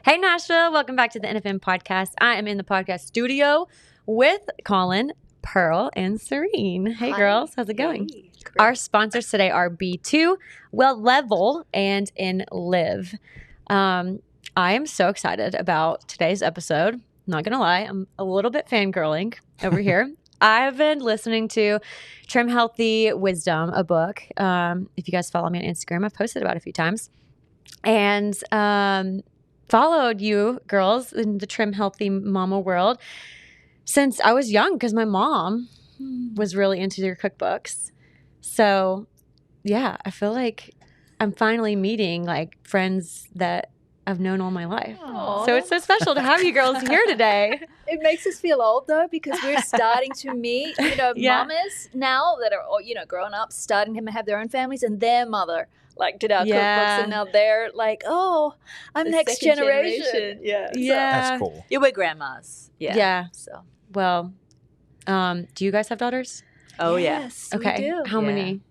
Hey, Nashville. Welcome back to the NFM Podcast. I am in the podcast studio with Collin, Pearl, and Serene. Hey, girls. How's it going? Hey, Our sponsors today are B2, Well Level, and In Live. I am so excited about today's episode. Not going to lie. I'm a little bit fangirling over here. I've been listening to Trim Healthy Wisdom, a book. If you guys follow me on Instagram, I've posted about it a few times. And followed you girls in the Trim Healthy Mama world since I was young because my mom was really into your cookbooks. So, yeah, I feel like I'm finally meeting like friends that I've known all my life. Aww. So it's so special to have you girls here today. It makes us feel old though because we're starting to meet, mamas now that are, grown up, starting to have their own families, and their mother did our cookbooks, and now they're like, oh, I'm the next generation. Yeah. That's cool. Yeah, we're grandmas. Yeah. So. Well, do you guys have daughters? Oh, yes, Okay. we do. How many?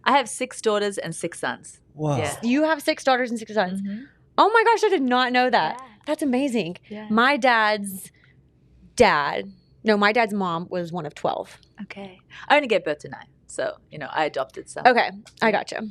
I have 6 daughters and 6 sons. Whoa. Yeah. You have 6 daughters and 6 sons. Mm-hmm. Oh my gosh, I did not know that. Yeah. That's amazing. Yeah. My dad's mom was one of 12. Okay. I only gave birth to 9. So, I adopted some. Okay, I gotcha.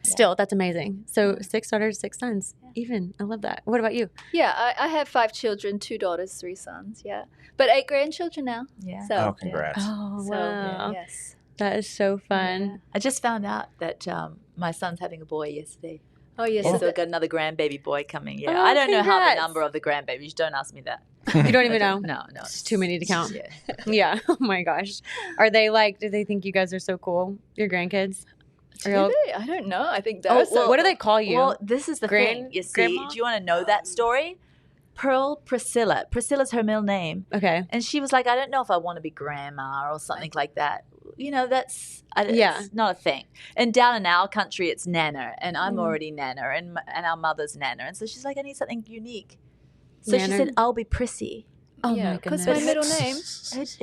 Still, that's amazing. So 6 daughters, 6 sons. Even. I love that. What about you? Yeah, I have 5 children, 2 daughters, 3 sons. Yeah, but 8 grandchildren now. Yeah. So, Oh, congrats. Oh, So, wow. yes. That is so fun. Yeah. I just found out that my son's having a boy yesterday. Oh, yes. So we've got another grandbaby boy coming. Yeah. Oh, I don't know how the congrats. number of the grandbabies. Don't ask me that. You don't even know? No. It's too many to count. Yeah. Yeah. Oh my gosh. Are they do they think you guys are so cool? Your grandkids? Are y'all- Do they? I don't know. I think they're Oh, so what do they call you? Well, this is the thing. You see, Grandma? do you want to know that story? Pearl Priscilla. Priscilla's her middle name. Okay. And she was like, I don't know if I want to be grandma or something like that. It's not a thing. And down in our country, it's Nana. And I'm already Nana. And our mother's Nana. And so she's like, I need something unique. So Nana? she said, I'll be Prissy. Oh yeah, my because goodness. my middle name.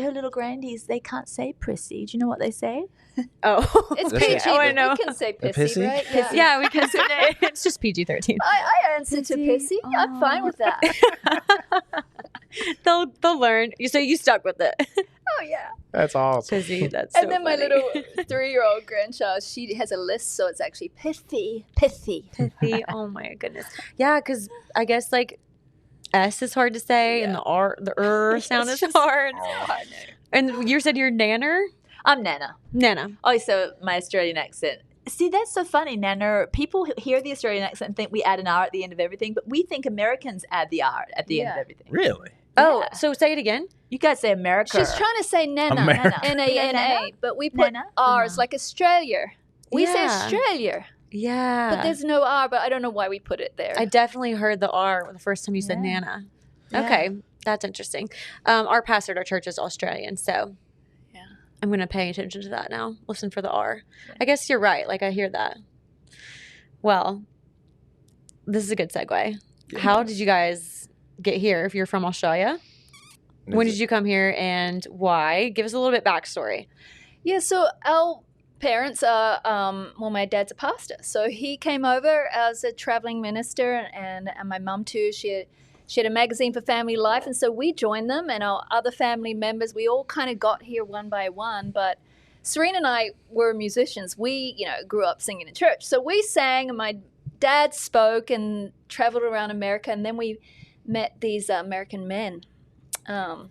Her little grandies, they can't say Prissy. Do you know what they say? Oh. It's That's PG. Oh, I but know. We can say The pissy, pissy? right? Yeah, we can say it's just PG-13. I answer to pissy. I'm fine with that. They'll learn. So you stuck with it. Oh yeah. That's awesome. Pissy, that's so And then my funny. little 3-year-old grandchild, she has a list, so it's actually pithy. Pithy. Oh my goodness. Yeah, because I guess S is hard to say, and the sound is hard. And you said you're Nanner? I'm Nana. Nana. Oh, so my Australian accent. See, that's so funny, Nana. People hear the Australian accent and think we add an R at the end of everything, but we think Americans add the R at the end of everything. Really? Oh, Yeah. so say it again. You guys say America. She's trying to say Nana, America. N-A-N-A, but we put Nana? R's like Australia. We say Yeah. Australia, Yeah. but there's no R, but I don't know why we put it there. I definitely heard the R the first time you said Yeah. Nana. Yeah. Okay, that's interesting. Our pastor at our church is Australian, so Yeah. I'm going to pay attention to that now. Listen for the R. I guess you're right. I hear that. Well, this is a good segue. How did you guys get here if you're from Australia? When did you come here and why? Give us a little bit backstory. Yeah, so our parents are, my dad's a pastor. So he came over as a traveling minister, and my mum too. She had a magazine for family life, and so we joined them, and our other family members, we all kind of got here one by one. But Serene and I were musicians. We, grew up singing in church. So we sang, and my dad spoke and traveled around America, and then we met these American men.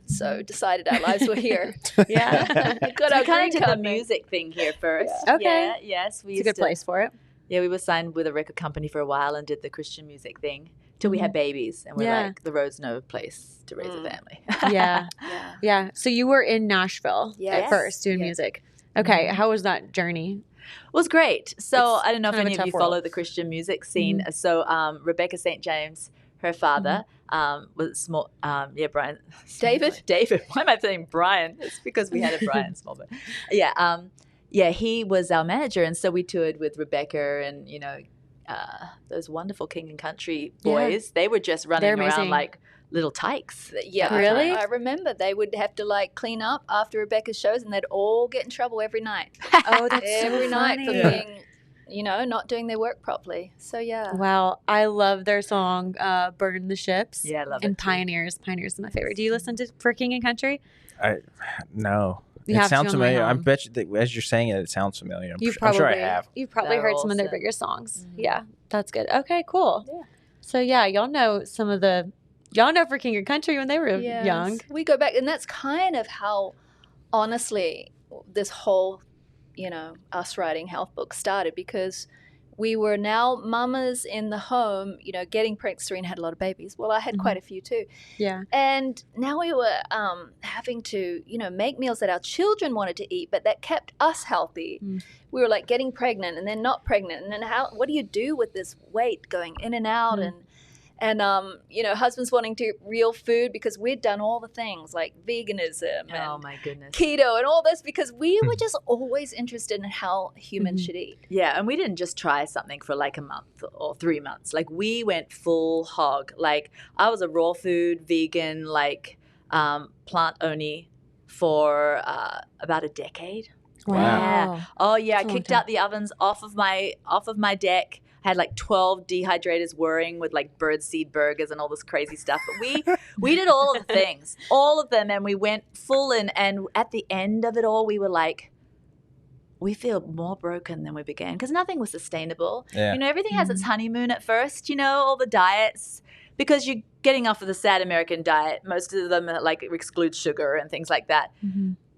So decided our lives were here. Yeah. Got So our we kind green of did the card. music thing here first. Yeah. Okay. Yeah, yes. It's a good place for it. Yeah, we were signed with a record company for a while and did the Christian music thing till we had babies. And we're Yeah. like, the road's no place to raise a family. Yeah. Yeah. Yeah. So you were in Nashville at Yes. first doing Yes. music. Okay. How was that journey? It was great. So It's I don't know if kind of a any of tough you world. follow the Christian music scene. So Rebecca St. James, her father, was small. Brian. David? David. Why am I saying Brian? It's because we had a Brian Smallman. Yeah. He was our manager, and so we toured with Rebecca and those wonderful King and Country boys. They were just running They're amazing. around like little tykes. Yeah, Really? I remember they would have to clean up after Rebecca's shows, and they'd all get in trouble every night. Oh, that's Every so night funny. for Yeah. being not doing their work properly. So yeah. Wow, I love their song "Burn the Ships." Yeah, I love and it too. Pioneers. Pioneers is my favorite. Do you listen to For King and Country? No. You It have to sounds on the way familiar. I home. bet you that as you're saying it, it sounds familiar. I'm sure I have. You've probably They're heard some of their awesome. bigger songs. Mhm. Yeah, that's good. Okay, cool. Yeah. So yeah, y'all know For King and Country when they were Yes. young. We go back, and that's kind of how, honestly, this whole, us writing health book started, because we were now mamas in the home, getting pregnant. Serene had a lot of babies. Well, I had quite a few too. Yeah. And now we were having to, make meals that our children wanted to eat, but that kept us healthy. We were like getting pregnant and then not pregnant. And then what do you do with this weight going in and out? And husbands wanting to real food, because we'd done all the things like veganism Oh and my goodness. keto and all this, because we were just always interested in how humans should eat. Yeah, and we didn't just try something for like a month or 3 months. Like we went full hog. Like I was a raw food vegan, like plant only for about a decade. Wow. Yeah. Oh yeah, I That's a long kicked time. out the ovens off of my deck. I had like 12 dehydrators whirring with like birdseed burgers and all this crazy stuff. But we did all of the things, all of them, and we went full in. And at the end of it all, we were like, we feel more broken than we began, because nothing was sustainable. Yeah. Everything has its honeymoon at first. All the diets, because you're getting off of the sad American diet. Most of them like exclude sugar and things like that.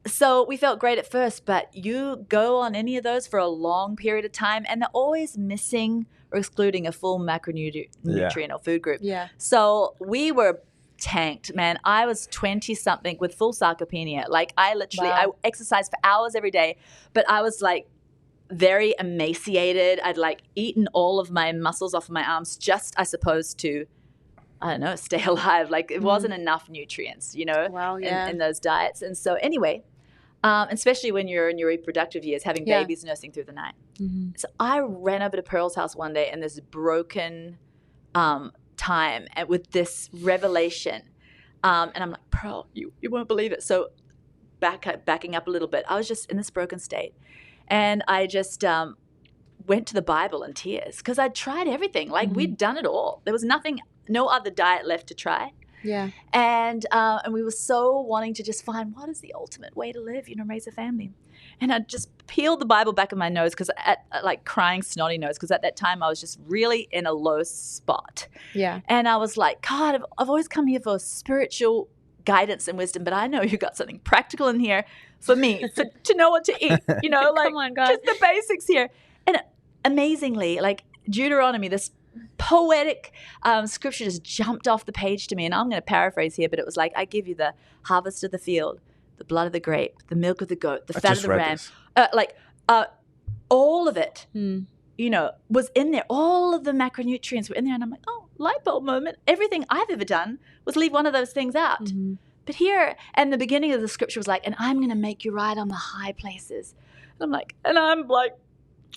So we felt great at first, but you go on any of those for a long period of time, and they're always missing or excluding a full macronutrient or food group. Yeah. So we were tanked, man. I was 20-something with full sarcopenia. Like I literally, I exercised for hours every day, but I was like very emaciated. I'd like eaten all of my muscles off of my arms just, I suppose, to, I don't know, stay alive. Like it wasn't enough nutrients, Wow, yeah. in those diets. And so anyway, especially when you're in your reproductive years, having babies nursing through the night. So I ran over to Pearl's house one day in this broken time and with this revelation. And I'm like, Pearl, you won't believe it. So backing up a little bit, I was just in this broken state. And I just went to the Bible in tears, because I'd tried everything. Like we'd done it all. There was no other diet left to try. Yeah. And we were so wanting to just find what is the ultimate way to live, raise a family. And I just peeled the Bible back of my nose, because like crying snotty nose, because at that time I was just really in a low spot. Yeah. And I was like, God, I've always come here for spiritual guidance and wisdom, but I know you got something practical in here for me to know what to eat, like Come on, God. just the basics here. And amazingly, like Deuteronomy, this poetic scripture just jumped off the page to me. And I'm going to paraphrase here, but it was like, I give you the harvest of the field, the blood of the grape, the milk of the goat, the fat of the ram, all of it, was in there. All of the macronutrients were in there. And I'm like, oh, light bulb moment. Everything I've ever done was leave one of those things out. But here, and the beginning of the scripture was like, and I'm going to make you ride on the high places. And I'm like,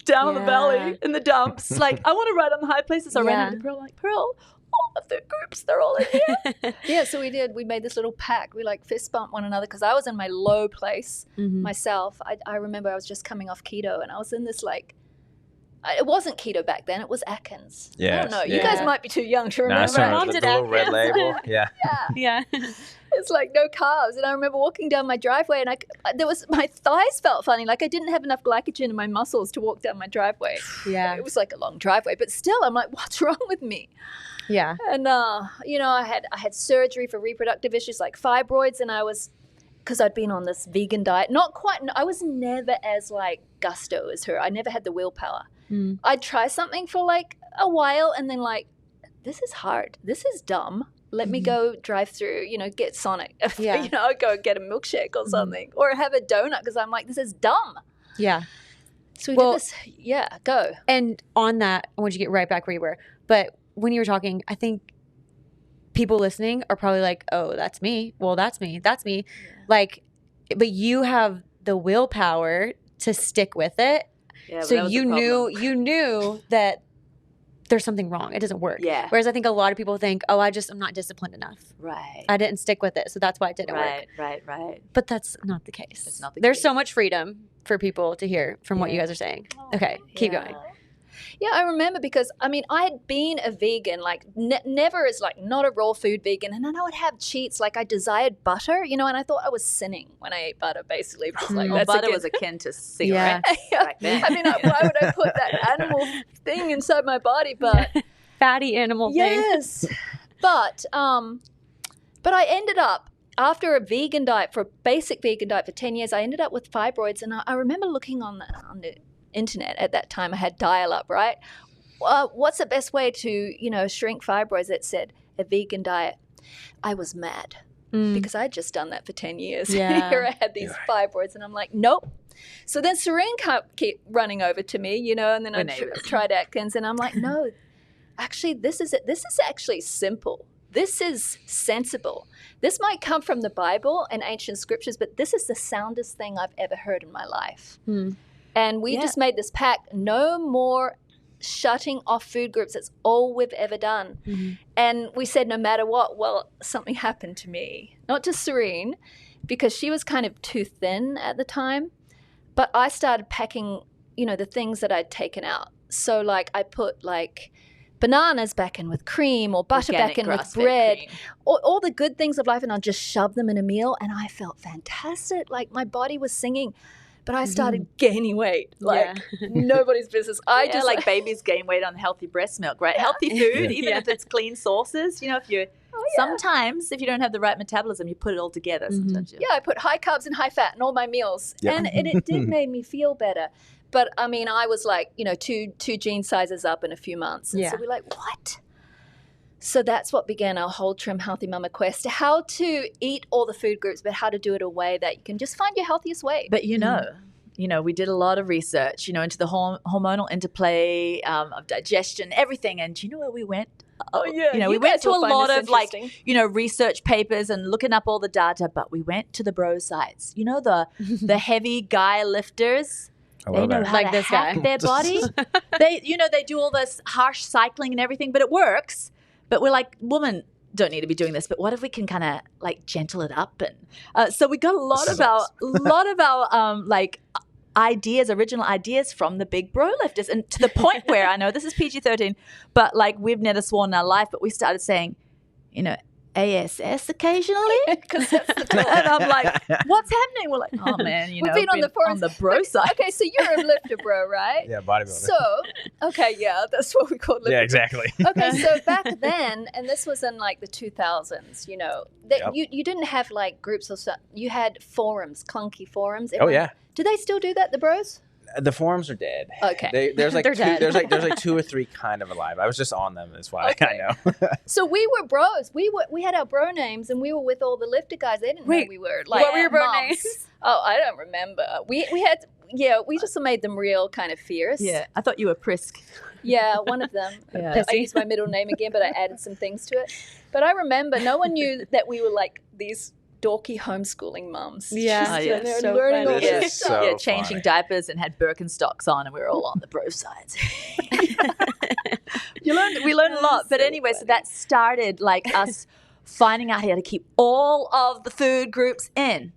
down in the valley in the dumps. Like, I want to ride on the high places. So I ran over to Pearl, like, Pearl, all of the groups, they're all in here. Yeah, so we did. We made this little pact. We like fist bumped one another, because I was in my low place myself. I remember I was just coming off keto, and I was in this like, it wasn't keto back then. It was Atkins. I don't know. You guys might be too young to remember. Mom did the little red label. Yeah. Yeah. It's like no carbs. And I remember walking down my driveway, and my thighs felt funny. Like I didn't have enough glycogen in my muscles to walk down my driveway. Yeah. It was like a long driveway, but still I'm like, what's wrong with me? Yeah. And, I had surgery for reproductive issues like fibroids, and because I'd been on this vegan diet, I was never as like gusto as her. I never had the willpower. I'd try something for like a while, and then like, this is hard. This is dumb. Let me go drive through, get Sonic. Yeah. I'd go get a milkshake or something, or have a donut, because I'm like, this is dumb. Yeah. So we did this. Yeah, go. And on that, I want you to get right back where you were. But when you were talking, I think people listening are probably like, oh, that's me. Well, that's me. That's me. Yeah. Like, but you have the willpower to stick with it. Yeah, so you knew that there's something wrong. It doesn't work. Yeah. Whereas I think a lot of people think, oh, I'm not disciplined enough. Right. I didn't stick with it, so that's why it didn't work. Right. But that's not the case. It's not the There's case. so much freedom for people to hear from what you guys are saying. Okay, keep going. Yeah, I remember because, I mean, I had been a vegan, like never as like not a raw food vegan. And then I would have cheats. Like I desired butter, you know, and I thought I was sinning when I ate butter, basically. Because like butter was akin to cigarettes back then. I mean, why would I put that animal thing inside my body? But fatty animal thing. Yes. But I ended up, after a vegan diet, for a basic vegan diet for 10 years, I ended up with fibroids. And I remember looking on the internet at that time. I had dial-up, right? What's the best way to, you know, shrink fibroids? It said a vegan diet. I was mad because I had just done that for 10 years. Yeah. Here I had these fibroids and I'm like, nope. So then Serene kept running over to me, you know, and then I tried Atkins and I'm like, no, actually, this is actually simple. This is sensible. This might come from the Bible and ancient scriptures, but this is the soundest thing I've ever heard in my life. And we just made this pact, no more shutting off food groups. That's all we've ever done. And we said no matter what, well, something happened to me. Not to Serene, because she was kind of too thin at the time. But I started packing, you know, the things that I'd taken out. So like I put like bananas back in with cream or butter back in with bread, all the good things of life, and I'll just shove them in a meal and I felt fantastic. Like my body was singing, but I started gaining weight like nobody's business. I just like babies gain weight on healthy breast milk, right? Healthy food, even if it's clean sources, you know, if you sometimes if you don't have the right metabolism, you put it all together. Sometimes I put high carbs and high fat in all my meals and it did make me feel better. But, I mean, I was like, you know, two jean sizes up in a few months. And so we're like, what? So that's what began our whole Trim Healthy Mama quest, how to eat all the food groups, but how to do it a way that you can just find your healthiest way. But, you know, we did a lot of research, you know, into the hormonal interplay of digestion, everything. And do you know where we went? You know, we went to a lot of like, you know, research papers and looking up all the data, but we went to the bro sites. You know, the heavy guy lifters. They know how to hack their body. They do all this harsh cycling and everything, but it works. But we're like, women don't need to be doing this. But what if we can kind of like gentle it up? And so we got a lot of our like ideas, original ideas from the big bro lifters, and to the point where I know this is PG-13, but like we've never sworn in our life, but we started saying, you know, ASS occasionally, because that's the term. And I'm like, what's happening? We're like, oh man, you know, we've been on the forums, on the bro side. Okay, so you're a lifter bro, right? Yeah, bodybuilder. So, okay, yeah, that's what we call lifter. Yeah, exactly. Okay, so back then, and this was in like the 2000s, you know, that you didn't have like groups or stuff. You had forums, clunky forums. Everyone, do they still do that, the bros? The forums are dead. Okay. There's like there's like 2 or 3 kind of alive. I was just on them, is why I know. So we were bros. We had our bro names, and we were with all the lifter guys. They didn't know we were like. What were your bro names? Oh, I don't remember. We had we just made them real kind of fierce. Yeah, I thought you were Prisk. Yeah, one of them. I used my middle name again, but I added some things to it. But I remember no one knew that we were like these dorky homeschooling mums. Yeah, so learning all this stuff. Changing diapers and had Birkenstocks on, and we were all on the bro sides. We learned a lot. But anyway, so that started like us finding out how to keep all of the food groups in,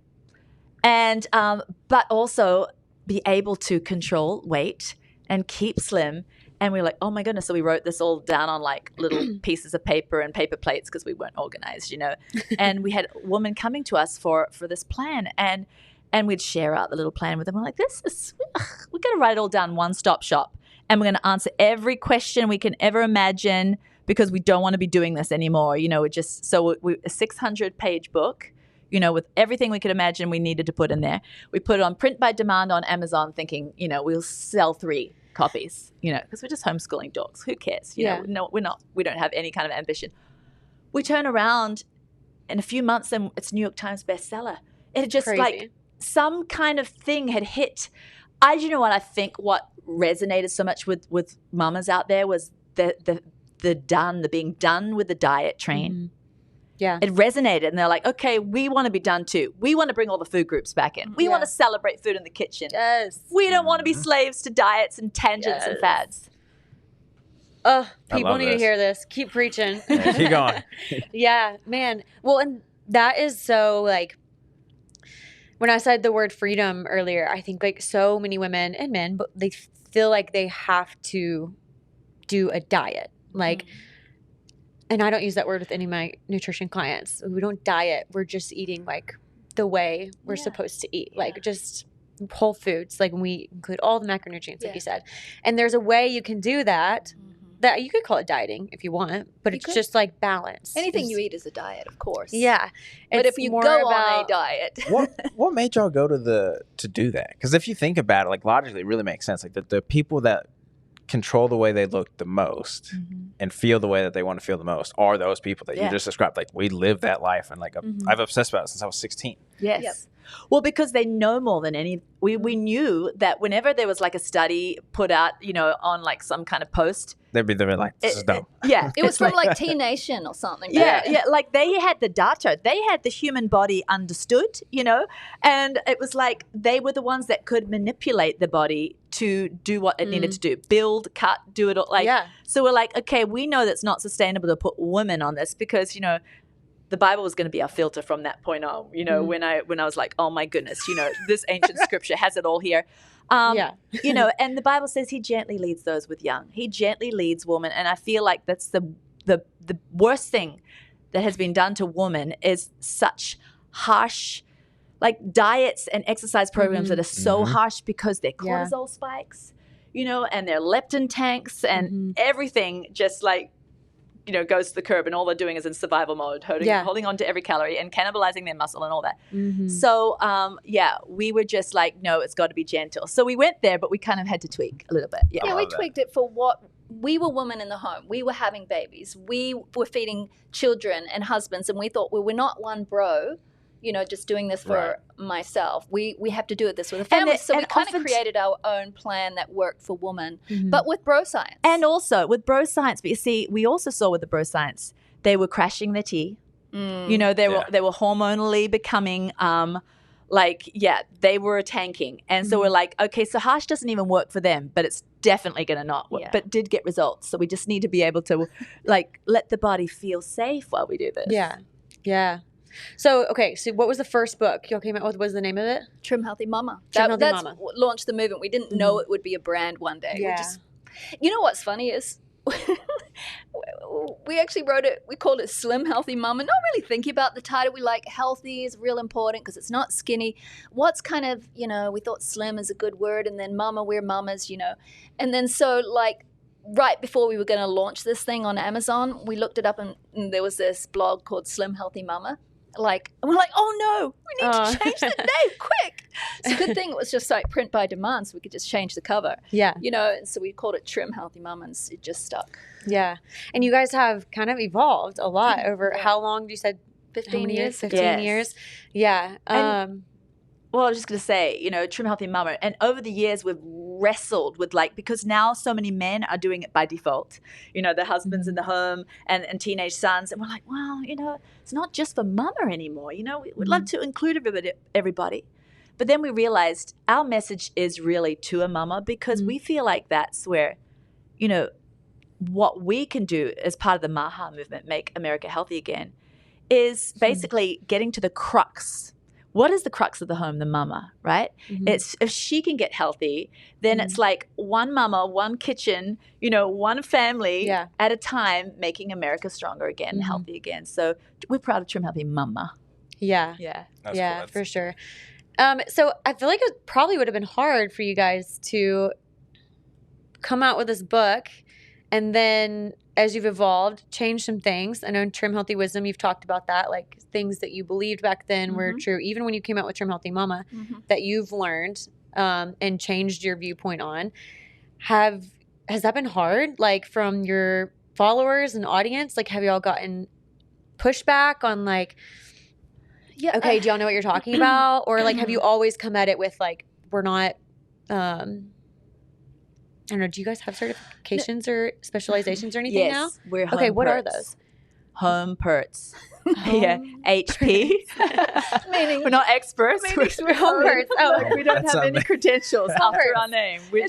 and but also be able to control weight and keep slim. And we were like, oh my goodness. So we wrote this all down on like little pieces of paper and paper plates because we weren't organized, you know. And we had a woman coming to us for this plan. And we'd share out the little plan with them. We're like, we're going to write it all down, one-stop shop. And we're going to answer every question we can ever imagine because we don't want to be doing this anymore. You know, a 600-page book, you know, with everything we could imagine we needed to put in there. We put it on print by demand on Amazon thinking, you know, we'll sell 3 copies, you know, because we're just homeschooling dogs. Who cares? You know, we don't have any kind of ambition. We turn around in a few months and it's New York Times bestseller. It had just like some kind of thing had hit. You know what I think what resonated so much with mamas out there was the being done with the diet train. Mm-hmm. Yeah. It resonated and they're like, okay, we want to be done too. We want to bring all the food groups back in. We want to celebrate food in the kitchen. Yes. We don't want to be slaves to diets and tangents and fads. People need to hear this. Keep preaching. Yeah, keep going. Yeah, man. Well, and that is so like, when I said the word freedom earlier, I think like so many women and men, but they feel like they have to do a diet. Like, and I don't use that word with any of my nutrition clients. We don't diet. We're just eating like the way we're supposed to eat, like just whole foods. Like we include all the macronutrients, like you said. And there's a way you can do that. That you could call it dieting if you want, but it's just like balance. Anything you eat is a diet, of course. Yeah, but if you go on a diet, what made y'all go to do that? Because if you think about it, like logically, it really makes sense. Like the people that control the way they look the most and feel the way that they want to feel the most are those people that you just described. Like we live that life, and like I've obsessed about it since I was 16. Yes. Yep. Well, because they know more than any. We knew that whenever there was like a study put out, on like some kind of post, they'd be like, this is dumb. It was from like T Nation or something. Yeah. Like they had the data. They had the human body understood, and it was like they were the ones that could manipulate the body to do what it needed to do. Build, cut, do it all. So we're like, okay, we know that's not sustainable to put women on this because, the Bible was going to be our filter from that point on, when I was like, oh my goodness, this ancient scripture has it all here. And the Bible says he gently leads those with young. He gently leads women. And I feel like that's the worst thing that has been done to women is such harsh, like diets and exercise programs that are so harsh because their cortisol spikes, and their leptin tanks and everything just like, goes to the curb, and all they're doing is in survival mode, holding on to every calorie and cannibalizing their muscle and all that. So, we were just like, no, it's got to be gentle. So we went there, but we kind of had to tweak a little bit. Yeah, we tweaked it for what we were women in the home. We were having babies. We were feeding children and husbands, and we thought, well, we're not one bro, just doing this for myself. We have to do it this with a family. So we kind of created our own plan that worked for women, but with bro science. And also with bro science, but you see, we also saw with the bro science, they were crashing their T. They were hormonally becoming they were tanking. And so we're like, okay, so harsh doesn't even work for them, but it's definitely going to not work, but did get results. So we just need to be able to like let the body feel safe while we do this. Yeah. Yeah. So, okay, so what was the first book y'all came out with? What was the name of it? Trim Healthy Mama. That's Mama. What launched the movement. We didn't know it would be a brand one day. Yeah. What's funny is we actually wrote it, we called it Slim Healthy Mama, not really thinking about the title. We like healthy is real important because it's not skinny. What's kind of, we thought slim is a good word, and then mama, we're mamas, And then so like right before we were going to launch this thing on Amazon, we looked it up and there was this blog called Slim Healthy Mama. And we're like, oh no, we need to change the name quick. It's a good thing it was just like print by demand, so we could just change the cover. Yeah. And so we called it Trim Healthy Mama, and it just stuck. Yeah. And you guys have kind of evolved a lot over how long? You said 15 years. 15 years. Yeah. Well, I was just going to say, Trim Healthy Mama. And over the years, we've wrestled with because now so many men are doing it by default. Their husbands in the home and teenage sons. And we're like, well, it's not just for mama anymore. We'd love to include everybody. But then we realized our message is really to a mama because we feel like that's where, what we can do as part of the MAHA movement, Make America Healthy Again, is basically getting to the crux. What is the crux of the home? The mama, right? It's if she can get healthy, then it's like one mama, one kitchen, one family at a time, making America stronger again, healthy again. So we're proud of Trim Healthy Mama. Yeah. Yeah. That's yeah, cool. for sure. So I feel like it probably would have been hard for you guys to come out with this book and then as you've evolved, change some things. I know in Trim Healthy Wisdom, you've talked about that, like things that you believed back then were true, even when you came out with Trim Healthy Mama, that you've learned and changed your viewpoint on. Has that been hard, like from your followers and audience? Like, have y'all gotten pushback on like, okay, do y'all know what you're talking about? Or like, have you always come at it with like, we're not, I don't know, do you guys have certifications or specializations or anything now? Yes, we're home Okay, what are perts. those? Home perts. HP. Meaning we're not experts. We're home perts. Oh, we don't have any credentials after our name. We're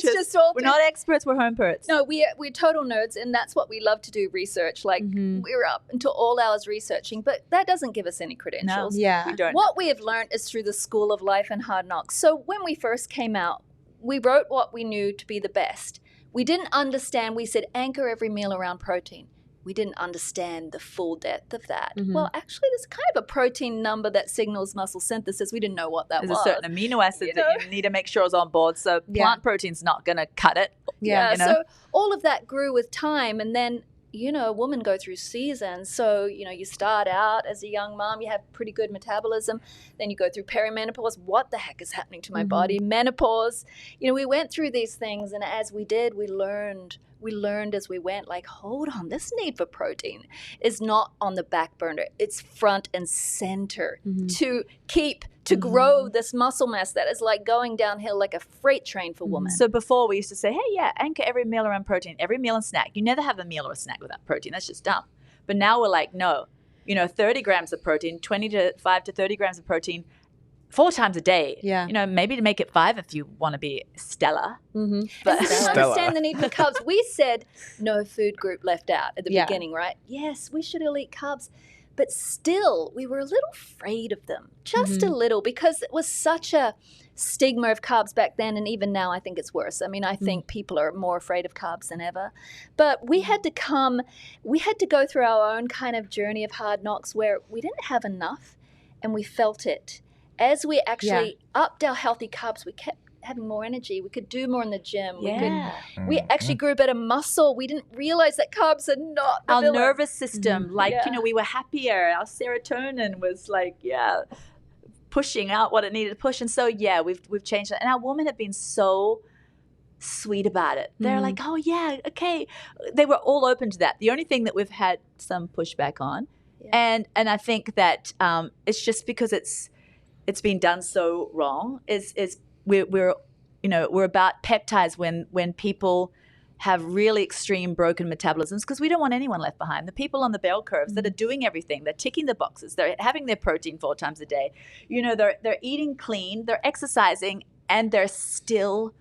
not experts. We're home perts. No, we're total nerds, and that's what we love to do, research. Like we're up until all hours researching, but that doesn't give us any credentials. Yeah. We don't. What we have learned is through the school of life and hard knocks. So when we first came out, we wrote what we knew to be the best. We didn't understand. We said anchor every meal around protein. We didn't understand the full depth of that. Well, actually, there's kind of a protein number that signals muscle synthesis. We didn't know what that was. There's a certain amino acid that you need to make sure is on board. So plant protein's not going to cut it. So all of that grew with time. And then, a woman go through seasons. So, you start out as a young mom, you have pretty good metabolism. Then you go through perimenopause. What the heck is happening to my body? Menopause. We went through these things. And as we did, we learned as we went, like, hold on, this need for protein is not on the back burner. It's front and center to grow this muscle mass that is like going downhill like a freight train for women. So before we used to say, hey, anchor every meal around protein, every meal and snack. You never have a meal or a snack without protein. That's just dumb. But now we're like, no, 30 grams of protein, 25 to 30 grams of protein, 4 times a day. Yeah. Maybe to make it 5 if you want to be stellar. But we didn't understand the need for carbs. We said no food group left out at the beginning, right? Yes, we should all eat carbs. But still, we were a little afraid of them, just a little, because it was such a stigma of carbs back then. And even now, I think it's worse. I mean, I think people are more afraid of carbs than ever. But we had to go through our own kind of journey of hard knocks where we didn't have enough and we felt it. As we actually upped our healthy carbs, we kept having more energy. We could do more in the gym. We actually grew a better muscle. We didn't realize that carbs are not the our villain. Nervous system. We were happier. Our serotonin was pushing out what it needed to push. And so, we've changed that. And our women have been so sweet about it. They're like, oh, yeah, okay. They were all open to that. The only thing that we've had some pushback on, and I think that it's just because it's been done so wrong, is we're about peptides when people have really extreme broken metabolisms, because we don't want anyone left behind. The people on the bell curves that are doing everything, they're ticking the boxes, they're having their protein 4 times a day, they're eating clean, they're exercising, and they're still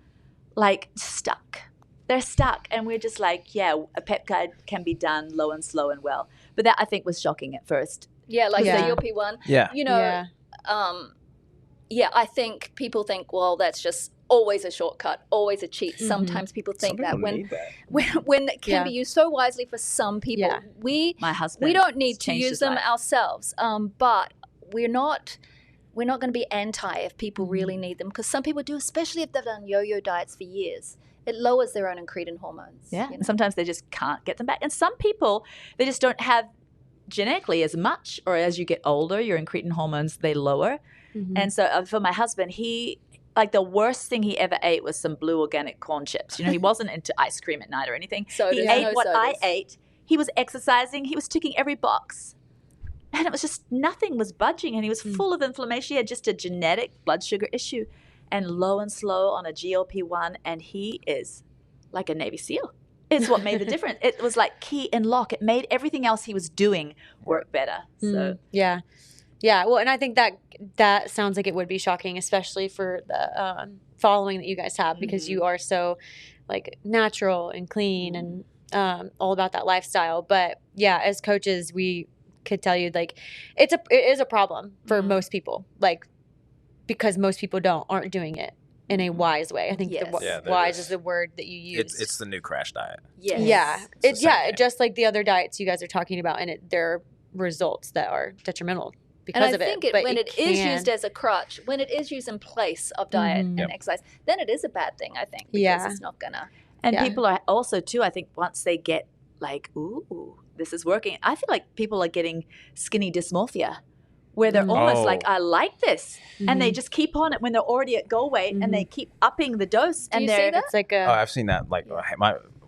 stuck. They're stuck, and we're just like, a peptide can be done low and slow and well. But that, I think, was shocking at first. The GLP-1. I think people think, well, that's just always a shortcut, always a cheat. Sometimes people think that when it can be used so wisely for some people. My husband, we don't need to use them ourselves, but we're not going to be anti if people really need them, because some people do, especially if they've done yo-yo diets for years. It lowers their own incretin hormones. And sometimes they just can't get them back. And some people, they just don't have genetically as much, or as you get older, your incretin hormones, they lower. And so for my husband, he, the worst thing he ever ate was some blue organic corn chips. He wasn't into ice cream at night or anything. He ate what I ate. He was exercising. He was ticking every box. And it was just, nothing was budging. And he was full of inflammation. He had just a genetic blood sugar issue. And low and slow on a GLP-1. And he is like a Navy SEAL. It's what made the difference. It was like key and lock. It made everything else he was doing work better. So Yeah, well, and I think that sounds like it would be shocking, especially for the following that you guys have, because you are so natural and clean and all about that lifestyle. But as coaches, we could tell you it is a problem for most people, because most people aren't doing it in a wise way. I think wise is the word that you use. It's the new crash diet. Just like the other diets you guys are talking about, and there are results that are detrimental because of it. And I think when it is used as a crutch, when it is used in place of diet and exercise, then it is a bad thing, I think, because it's not gonna. And people are also too, I think, once they get ooh, this is working, I feel like people are getting skinny dysmorphia, where they're almost I like this, and they just keep on it when they're already at goal weight, and they keep upping the dose. Do you see that? It's I've seen that.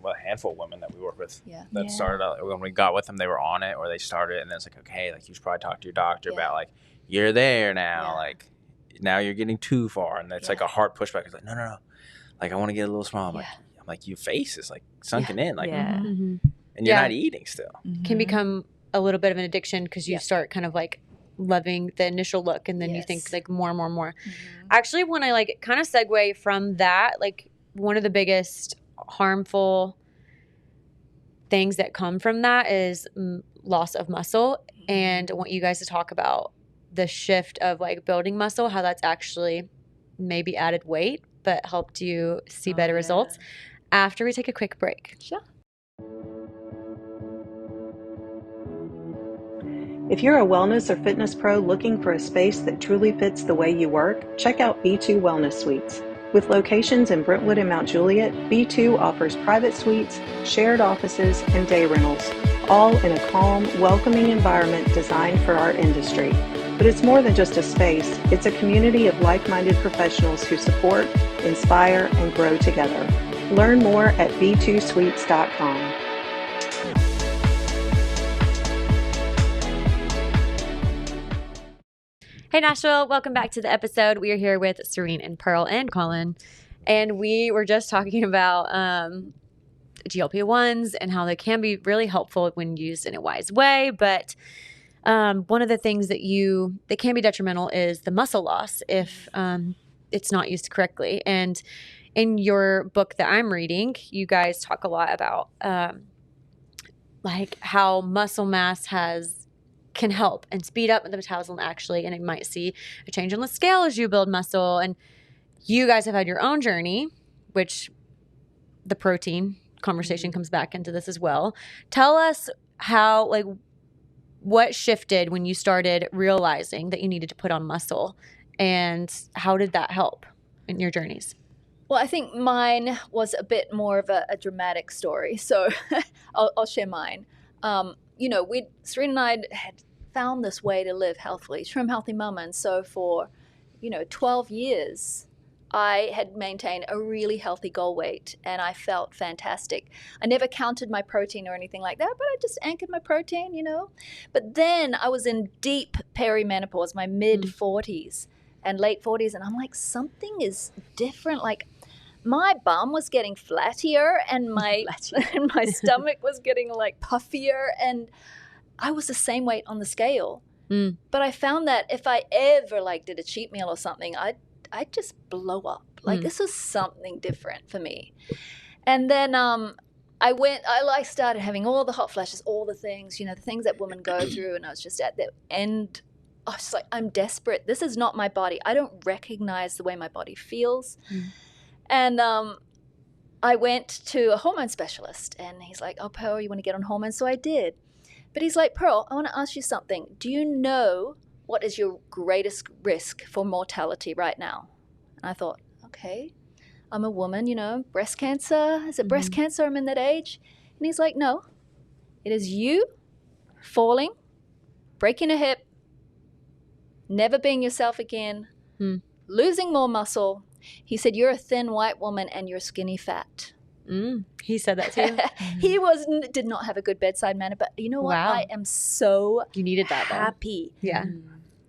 A handful of women that we work with that started out, when we got with them, they were on it, or they started, and then it's okay, you should probably talk to your doctor about you're there now, now you're getting too far, and it's a hard pushback. It's no, I want to get a little small. I'm like, your face is sunken in, and you're not eating still. Can become a little bit of an addiction, because you start kind of loving the initial look, and then you think more and more and more. Actually, when I kind of segue from that, one of the biggest harmful things that come from that is loss of muscle. And I want you guys to talk about the shift of building muscle, how that's actually maybe added weight, but helped you see better results after we take a quick break. Sure. If you're a wellness or fitness pro looking for a space that truly fits the way you work, check out B2 Wellness Suites. With locations in Brentwood and Mount Juliet, B2 offers private suites, shared offices, and day rentals, all in a calm, welcoming environment designed for our industry. But it's more than just a space. It's a community of like-minded professionals who support, inspire, and grow together. Learn more at b2suites.com. Hey Nashville, welcome back to the episode. We are here with Serene and Pearl and Collin, and we were just talking about GLP-1s and how they can be really helpful when used in a wise way, but one of the things that can be detrimental is the muscle loss if it's not used correctly. And in your book that I'm reading, you guys talk a lot about like how muscle mass can help and speed up the metabolism actually, and it might see a change on the scale as you build muscle. And you guys have had your own journey, which the protein conversation comes back into this as well. Tell us how, like, what shifted when you started realizing that you needed to put on muscle, and how did that help in your journeys? Well, I think mine was a bit more of a dramatic story, so I'll share mine. Serena and I had found this way to live healthily, Trim Healthy Mama, and so for 12 years I had maintained a really healthy goal weight, and I felt fantastic. I never counted my protein or anything like that, but I just anchored my protein, But then I was in deep perimenopause, my mid-40s and late 40s, and I'm like, something is different. Like, my bum was getting flattier, and my my stomach was getting like puffier, and I was the same weight on the scale. But I found that if I ever did a cheat meal or something, I'd just blow up. Like, this is something different for me. And then I started having all the hot flashes, all the things, the things that women go through. And I was just at the end. I was like, I'm desperate. This is not my body. I don't recognize the way my body feels. And I went to a hormone specialist, and he's like, oh, Pearl, you want to get on hormones? So I did. But he's like, Pearl, I want to ask you something. Do you know what is your greatest risk for mortality right now? And I thought, okay, I'm a woman, breast cancer. Is it breast cancer? I'm in that age. And he's like, no, it is you falling, breaking a hip, never being yourself again, losing more muscle. He said, you're a thin white woman and you're skinny fat. He said that too. He did not have a good bedside manner, but you know what? Wow. I am so you needed that happy though.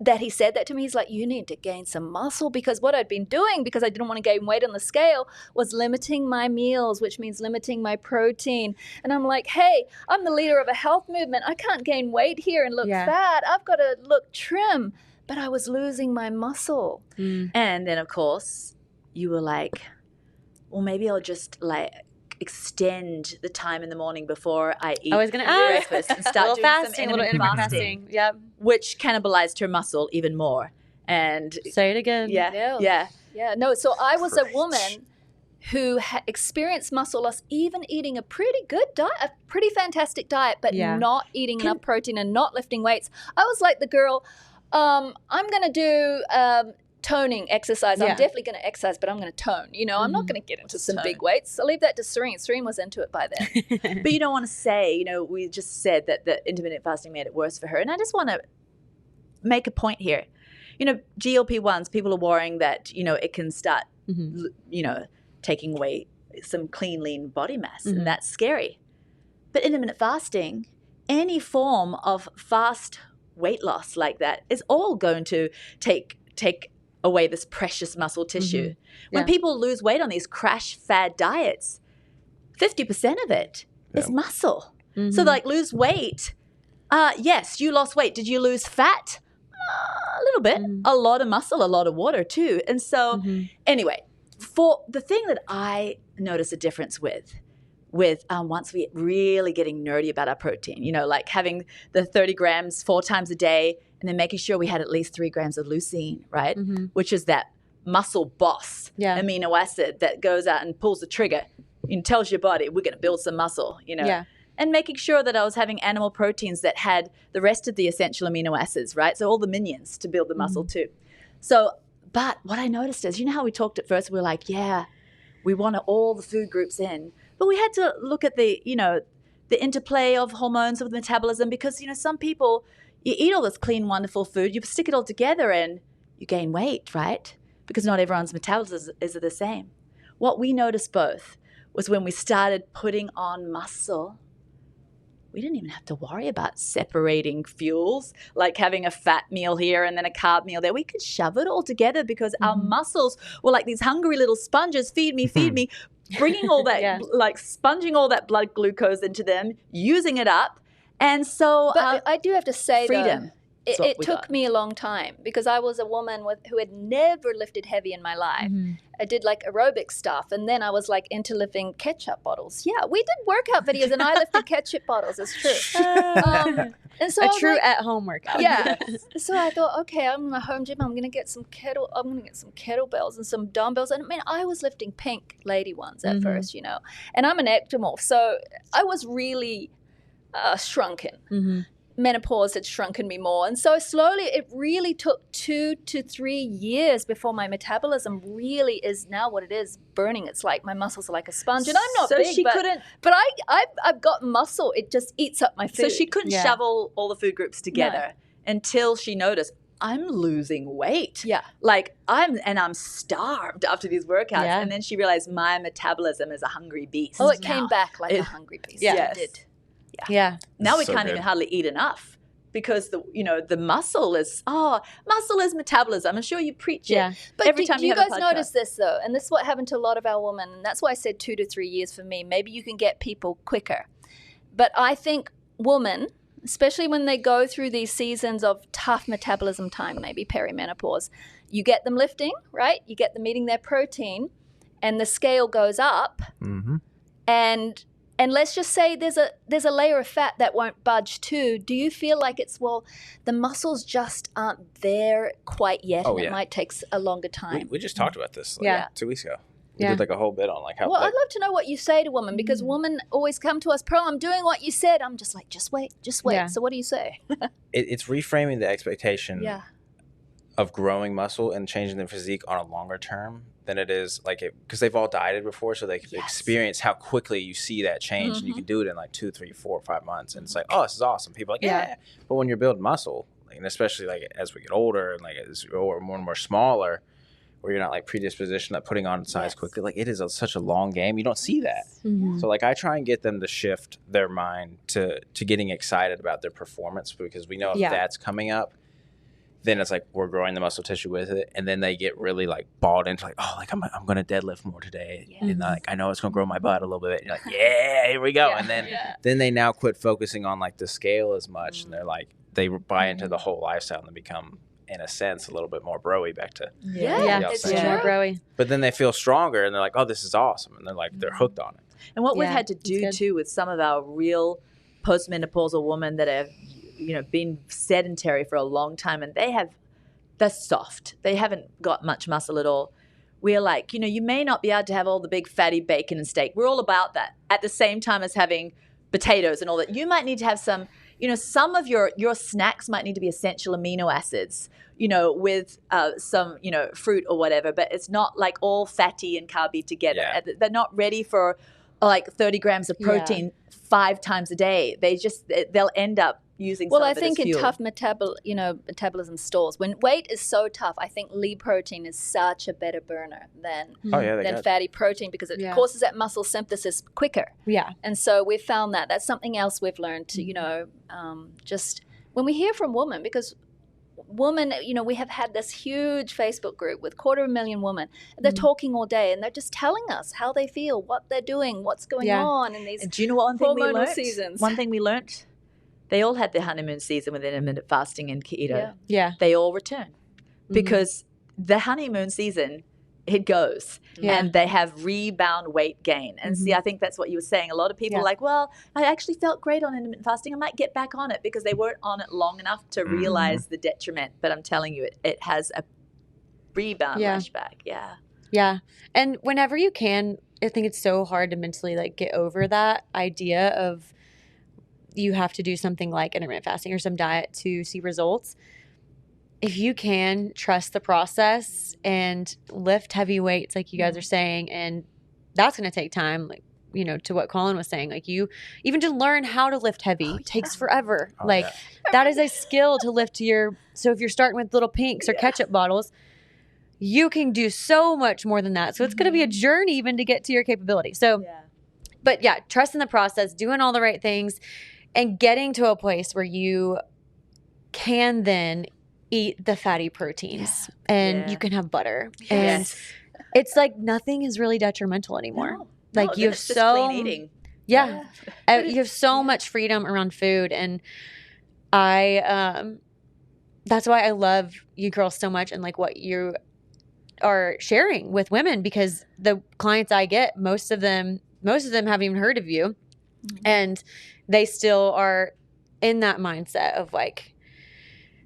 that he said that to me. He's like, you need to gain some muscle, because what I'd been doing, because I didn't want to gain weight on the scale, was limiting my meals, which means limiting my protein. And I'm like, hey, I'm the leader of a health movement. I can't gain weight here and look fat. I've got to look trim. But I was losing my muscle. And then, of course, you were like, well, maybe I'll just extend the time in the morning before I eat breakfast and start doing some intermittent fasting. Yep. Which cannibalized her muscle even more. And say it again. Yeah. No, so I was a woman who experienced muscle loss, even eating a pretty good diet, a pretty fantastic diet, but not eating enough protein and not lifting weights. I was like the girl, I'm going to do toning exercise. I'm definitely going to exercise, but I'm going to tone. I'm not going to get into some big weights. I'll leave that to Serene. Serene was into it by then. But you don't want to say, we just said that the intermittent fasting made it worse for her. And I just want to make a point here. GLP-1s, people are worrying that, it can start, taking away some clean, lean body mass. And that's scary. But intermittent fasting, any form of fast weight loss like that is all going to take away this precious muscle tissue. When people lose weight on these crash fad diets, 50% of it is muscle. So lose weight. Yes, you lost weight. Did you lose fat? A little bit. A lot of muscle, a lot of water too. And so anyway, for the thing that I notice a difference with once we really getting nerdy about our protein, having the 30 grams 4 times a day, and then making sure we had at least 3 grams of leucine, right? Which is that muscle boss amino acid that goes out and pulls the trigger and tells your body, we're going to build some muscle, and making sure that I was having animal proteins that had the rest of the essential amino acids, right? So all the minions to build the muscle too. So, but what I noticed is, how we talked at first, we were like, we want all the food groups in, but we had to look at the interplay of hormones with metabolism, because, some people, you eat all this clean, wonderful food, you stick it all together and you gain weight, right? Because not everyone's metabolism is the same. What we noticed both was when we started putting on muscle, we didn't even have to worry about separating fuels, like having a fat meal here and then a carb meal there. We could shove it all together because our muscles were like these hungry little sponges, feed me, bringing all that, like sponging all that blood glucose into them, using it up. And so I do have to say, freedom. Though, it took me a long time, because I was a woman who had never lifted heavy in my life. I did like aerobic stuff, and then I was like into lifting ketchup bottles. Yeah, we did workout videos, and I lifted ketchup bottles. It's true. And so a true at-home workout. Yeah. So I thought, okay, I'm in my home gym. I'm gonna get some kettlebells and some dumbbells. And I mean, I was lifting pink lady ones at first, and I'm an ectomorph, so I was really shrunken. Menopause had shrunken me more. And so slowly, it really took 2 to 3 years before my metabolism really is now what it is, burning. It's like my muscles are like a sponge. And I'm not so big, she but, couldn't, but I've got muscle. It just eats up my food. So she couldn't shovel all the food groups together until she noticed, I'm losing weight. Yeah. Like I'm starved after these workouts. Yeah. And then she realized my metabolism is a hungry beast. Oh, it came back like a hungry beast. Yeah. It did. Yeah. Now we can't even hardly eat enough, because the muscle is metabolism. I'm sure you preach it. But every time do you guys notice this though? And this is what happened to a lot of our women. And that's why I said 2 to 3 years for me. Maybe you can get people quicker. But I think women, especially when they go through these seasons of tough metabolism time, maybe perimenopause, you get them lifting, right? You get them eating their protein, and the scale goes up. And let's just say there's a layer of fat that won't budge too. Do you feel like the muscles just aren't there quite yet? Oh, and it might take a longer time. We just talked about this 2 weeks ago. We did like a whole bit on like how. Well, I'd love to know what you say to women, because women always come to us, Pearl, I'm doing what you said. I'm just like, just wait. Yeah. So what do you say? It's reframing the expectation of growing muscle and changing the physique on a longer term than it is like it, because they've all dieted before, so they can experience how quickly you see that change, and you can do it in like 2, 3, 4, 5 months, and it's like, oh, this is awesome. People are like, but when you're building muscle, like, and especially like as we get older and like as we're more and more smaller, where you're not like predispositioned at putting on size quickly, like it is such a long game. You don't see that. So like I try and get them to shift their mind to getting excited about their performance, because we know if that's coming up, then it's like we're growing the muscle tissue with it, and then they get really like bought into like, oh, like I'm going to deadlift more today, and like I know it's going to grow my butt a little bit. And you're like, here we go, and then they now quit focusing on like the scale as much, and they're like they buy into the whole lifestyle, and they become, in a sense, a little bit more broy back to it's more broy. But then they feel stronger, and they're like, oh, this is awesome, and they're like they're hooked on it. And what we've had to do too with some of our real postmenopausal women that have been sedentary for a long time, and they're soft. They haven't got much muscle at all. We're like, you may not be able to have all the big fatty bacon and steak. We're all about that. At the same time as having potatoes and all that, you might need to have some, some of your snacks might need to be essential amino acids, with some, fruit or whatever, but it's not like all fatty and carby together. Yeah. They're not ready for like 30 grams of protein 5 times a day. They'll end up using some of it as fuel. Well, I think in tough metabolism stalls, when weight is so tough, I think lean protein is such a better burner than fatty protein, because it causes that muscle synthesis quicker. Yeah. And so we've found that. That's something else we've learned to, just when we hear from women, because women, we have had this huge Facebook group with 250,000 women. They're talking all day, and they're just telling us how they feel, what they're doing, what's going on in these do you know what hormonal seasons. One thing we learned? They all had their honeymoon season with intermittent fasting and keto. Yeah. They all return because the honeymoon season, it goes and they have rebound weight gain. And see, I think that's what you were saying. A lot of people are like, well, I actually felt great on intermittent fasting. I might get back on it, because they weren't on it long enough to realize the detriment. But I'm telling you, it has a rebound Yeah. rush back. Yeah. Yeah. And whenever you can, I think it's so hard to mentally like get over that idea of you have to do something like intermittent fasting or some diet to see results. If you can trust the process and lift heavy weights, like you guys are saying, and that's going to take time, like, you know, to what Collin was saying, like you even to learn how to lift heavy takes forever. That is a skill to lift to your, so if you're starting with little pinks or ketchup bottles, you can do so much more than that. So it's going to be a journey even to get to your capability. So, but yeah, trust in the process, doing all the right things and getting to a place where you can then eat the fatty proteins and you can have butter. And it's like nothing is really detrimental anymore. Like you have so clean eating. you have so much freedom around food, and I that's why I love you girls so much and like what you are sharing with women, because the clients I get, most of them haven't even heard of you, and they still are in that mindset of like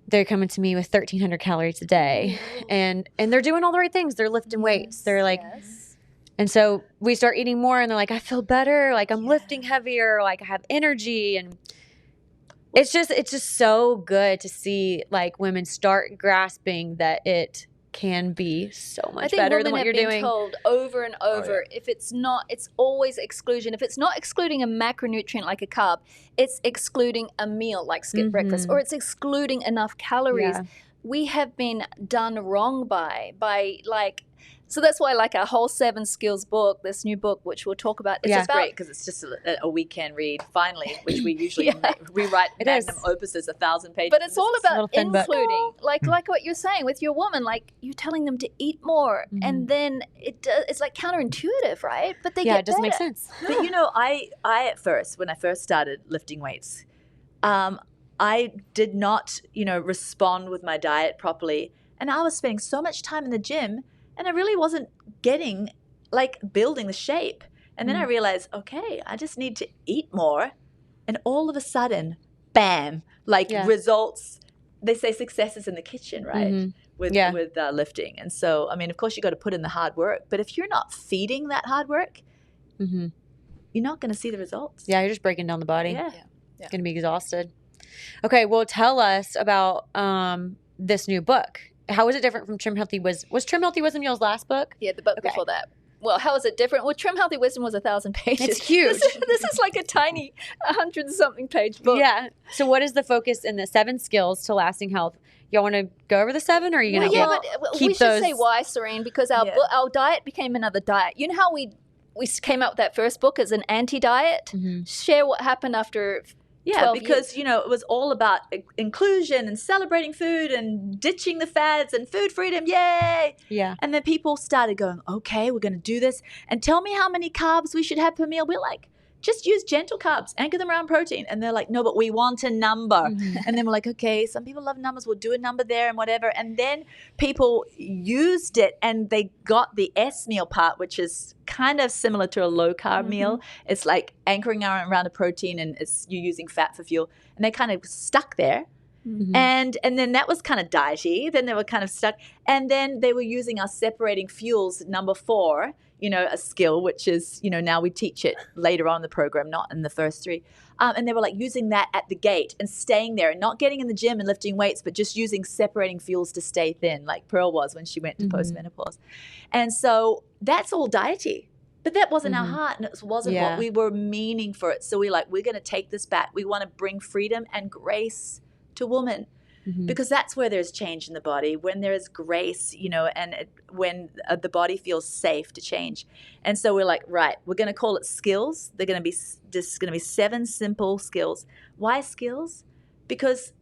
they're coming to me with 1,300 calories a day, and they're doing all the right things. They're lifting weights. They're like. And so we start eating more and they're like, I feel better. Like I'm lifting heavier. Like I have energy. And it's just so good to see like women start grasping that it can be so much better than what you're doing. I think women have been told over and over, if it's not, it's always exclusion. If it's not excluding a macronutrient like a carb, it's excluding a meal like skip breakfast, or it's excluding enough calories. We have been done wrong by like, so that's why like our whole 7 skills book, this new book, which we'll talk about. It's great because it's just a weekend read, finally, which we usually we write magnum opuses 1,000 pages. But it's all about including, like what you're saying with your woman, like you're telling them to eat more, and then it's like counterintuitive, right? But they get it doesn't make sense. But you know, I at first, when I first started lifting weights, I did not, respond with my diet properly, and I was spending so much time in the gym. And I really wasn't building the shape. And then I realized, okay, I just need to eat more. And all of a sudden, bam, results. They say success is in the kitchen, right? With lifting. And so, I mean, of course, you got to put in the hard work. But if you're not feeding that hard work, you're not going to see the results. Yeah, you're just breaking down the body. Yeah. It's going to be exhausted. Okay, well, tell us about this new book. How is it different from Trim Healthy Wisdom? Was Trim Healthy Wisdom y'all's last book? Yeah, the book before that. Well, how is it different? Well, Trim Healthy Wisdom was 1,000 pages. It's huge. This is like a tiny 100-something page book. Yeah. So what is the focus in the 7 skills to lasting health? Y'all want to go over the 7, or are you going to keep we should say why, Serene, because our diet became another diet. You know how we came out with that first book as an anti-diet? Share what happened after... Yeah, because, it was all about inclusion and celebrating food and ditching the fads and food freedom, yay! Yeah. And then people started going, okay, we're going to do this. And tell me how many carbs we should have per meal. We're like, just use gentle carbs, anchor them around protein. And they're like, no, but we want a number. And then we're like, okay, some people love numbers. We'll do a number there and whatever. And then people used it and they got the S meal part, which is kind of similar to a low carb meal. It's like anchoring around a protein and you're using fat for fuel. And they kind of stuck there. And then that was kind of diety. Then they were kind of stuck. And then they were using our separating fuels, number 4, a skill, which is, now we teach it later on in the program, not in the first 3. And they were like using that at the gate and staying there and not getting in the gym and lifting weights, but just using separating fuels to stay thin, like Pearl was when she went to postmenopause. And so that's all diety. But that wasn't our heart, and it wasn't what we were meaning for it. So we're going to take this back. We want to bring freedom and grace to women. Because that's where there's change in the body, when there is grace, and when the body feels safe to change. And so we're like, right, we're going to call it skills. They're going to be 7 simple skills. Why skills? Because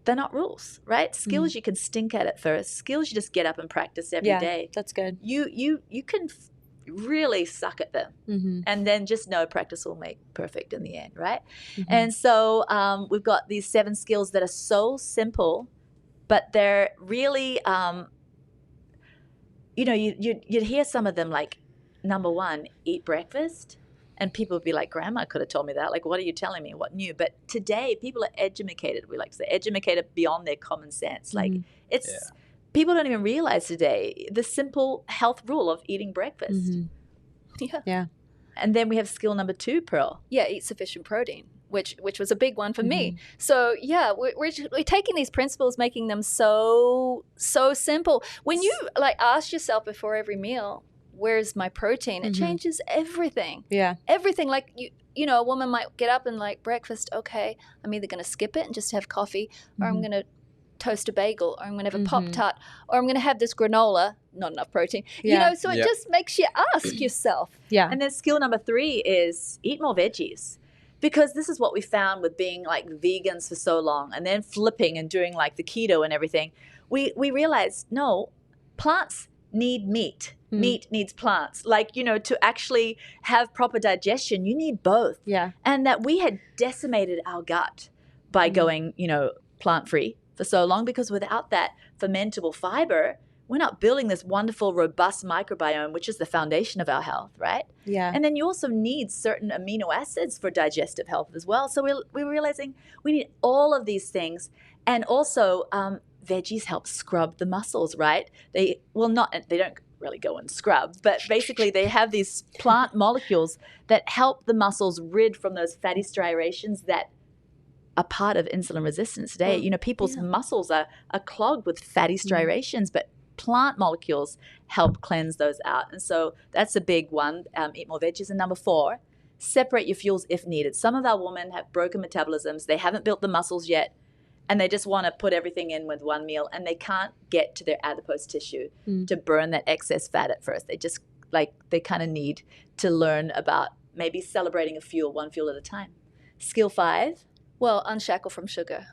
they're not rules, right? Skills you can stink at first. Skills you just get up and practice every day. That's good. You can really suck at them, and then just know practice will make perfect in the end, right? And so we've got these 7 skills that are so simple, but they're really you'd hear some of them, like number 1, eat breakfast, and people would be like, Grandma could have told me that, like, what are you telling me, what new? But today people are educated. We like to say educated beyond their common sense. Like it's people don't even realize today the simple health rule of eating breakfast. Yeah. And then we have skill number 2, Pearl. Yeah, eat sufficient protein, which was a big one for me. So yeah, we're taking these principles, making them so simple. When you like ask yourself before every meal, where's my protein? It changes everything. Yeah. Everything. Like you know, a woman might get up and like breakfast. Okay, I'm either going to skip it and just have coffee, or I'm going to toast a bagel, or I'm going to have a Pop-Tart, or I'm going to have this granola. Not enough protein. You know, so it just makes you ask yourself. Yeah. And then skill number 3 is eat more veggies. Because this is what we found with being like vegans for so long and then flipping and doing like the keto and everything. We realized, no, plants need meat. Meat needs plants. Like, you know, to actually have proper digestion, you need both. Yeah. And that we had decimated our gut by going, you know, plant-free for so long, because without that fermentable fiber, we're not building this wonderful, robust microbiome, which is the foundation of our health, right? Yeah. And then you also need certain amino acids for digestive health as well. So we're realizing we need all of these things. And also, veggies help scrub the muscles, right? They don't really go and scrub, but basically they have these plant molecules that help the muscles rid from those fatty striations that are part of insulin resistance today. You know, people's muscles are clogged with fatty striations, but plant molecules help cleanse those out. And so that's a big one. Eat more veggies. And number 4, separate your fuels if needed. Some of our women have broken metabolisms. They haven't built the muscles yet, and they just want to put everything in with one meal, and they can't get to their adipose tissue to burn that excess fat at first. They just they kind of need to learn about maybe celebrating one fuel at a time. Skill 5. Well, unshackle from sugar.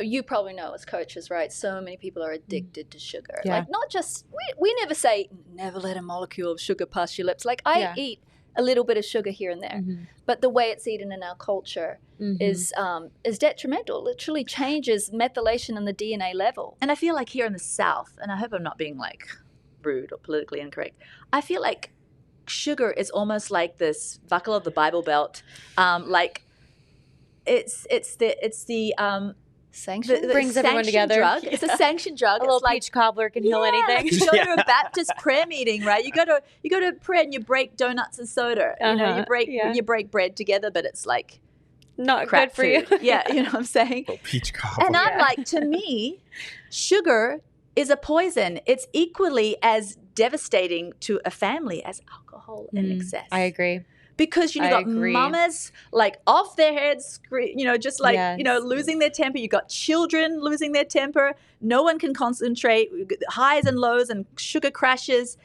You probably know as coaches, right? So many people are addicted to sugar. Yeah. Like not just, we never say, never let a molecule of sugar pass your lips. Like I eat a little bit of sugar here and there, but the way it's eaten in our culture is detrimental. It literally changes methylation on the DNA level. And I feel like here in the South, and I hope I'm not being like rude or politically incorrect, I feel like sugar is almost like this buckle of the Bible belt. Like it's the Sanction brings everyone together. Drug. It's a sanctioned drug. A little peach cobbler can heal anything. You go to a Baptist prayer meeting, right? You go to prayer and you break donuts and soda. You know, you break bread together, but it's like not crap good for you. Yeah, you know what I'm saying? Little peach cobbler. And I'm like, to me, sugar is a poison. It's equally as devastating to a family as alcohol in excess. I agree. Because you got mamas like off their heads, you know, just like, you know, losing their temper. You got children losing their temper. No one can concentrate. Highs and lows and sugar crashes.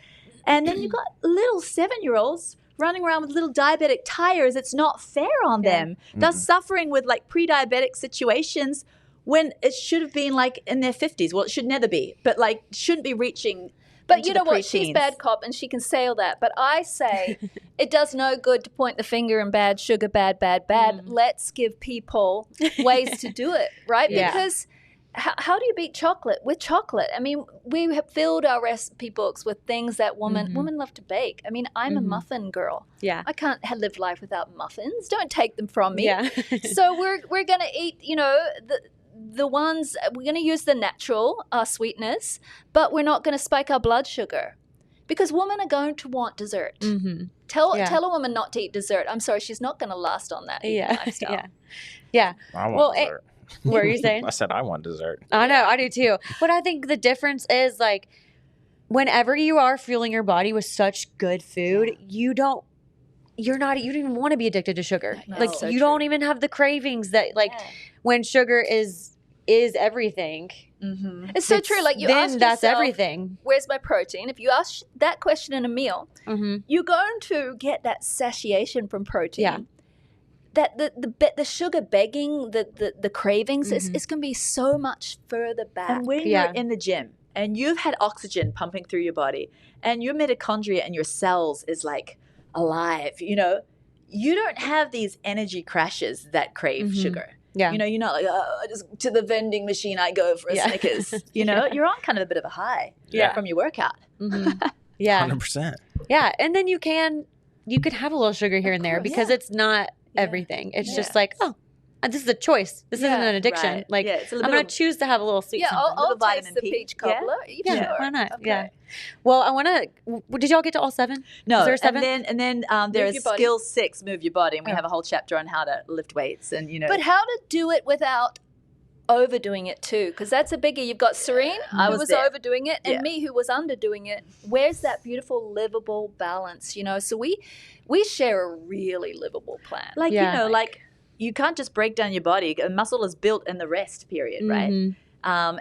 And then you got little 7-year-olds running around with little diabetic tires. It's not fair on them. They're suffering with like pre-diabetic situations when it should have been like in their 50s. Well, it should never be, but like shouldn't be reaching. But you know what? She's bad cop and she can say all that. But I say it does no good to point the finger and bad sugar, bad. Let's give people ways to do it, right? Yeah. Because how do you beat chocolate? With chocolate. I mean, we have filled our recipe books with things that women love to bake. I mean, I'm a muffin girl. Yeah. I can't live life without muffins. Don't take them from me. Yeah. So we're going to eat, you know, the ones, we're going to use the natural sweetness, but we're not going to spike our blood sugar because women are going to want dessert. Tell a woman not to eat dessert. I'm sorry, she's not going to last on that lifestyle. Yeah. I want dessert. What are you saying? I said I want dessert. I know, I do too. But I think the difference is like whenever you are fueling your body with such good food, you don't even want to be addicted to sugar. No, like so you true. don't even have the cravings that like when sugar is everything. It's so true. Like you then ask that's yourself, everything. where's my protein? If you ask that question in a meal, you're going to get that satiation from protein. Yeah. That the sugar begging, the cravings, is going to be so much further back. And when you're in the gym and you've had oxygen pumping through your body and your mitochondria and your cells is like alive, you know, you don't have these energy crashes that crave sugar. Yeah. You know, you're not like, I just to the vending machine I go for a Snickers. You know, you're on kind of a bit of a high from your workout. Yeah. 100%. Yeah. And then you could have a little sugar here and there because it's not everything. It's just like, oh, this is a choice. This isn't an addiction. Right. Like, it's a I'm little going to choose to have a little sweet Yeah, something. I'll taste vitamin the P. peach cobbler. Yeah, Sure. why not? Okay. Yeah. Well, I want to. Did y'all get to all 7? No, Is there a 7? and then there is your body. skill 6, move your body, and we Oh. have a whole chapter on how to lift weights and But how to do it without overdoing it too, because that's a biggie. You've got Serene, I who was was there. overdoing it, and Yeah. me, who was underdoing it. Where's that beautiful livable balance? So we share a really livable plan. like Yeah. like you can't just break down your body. A muscle is built in the rest period, right? Mhm.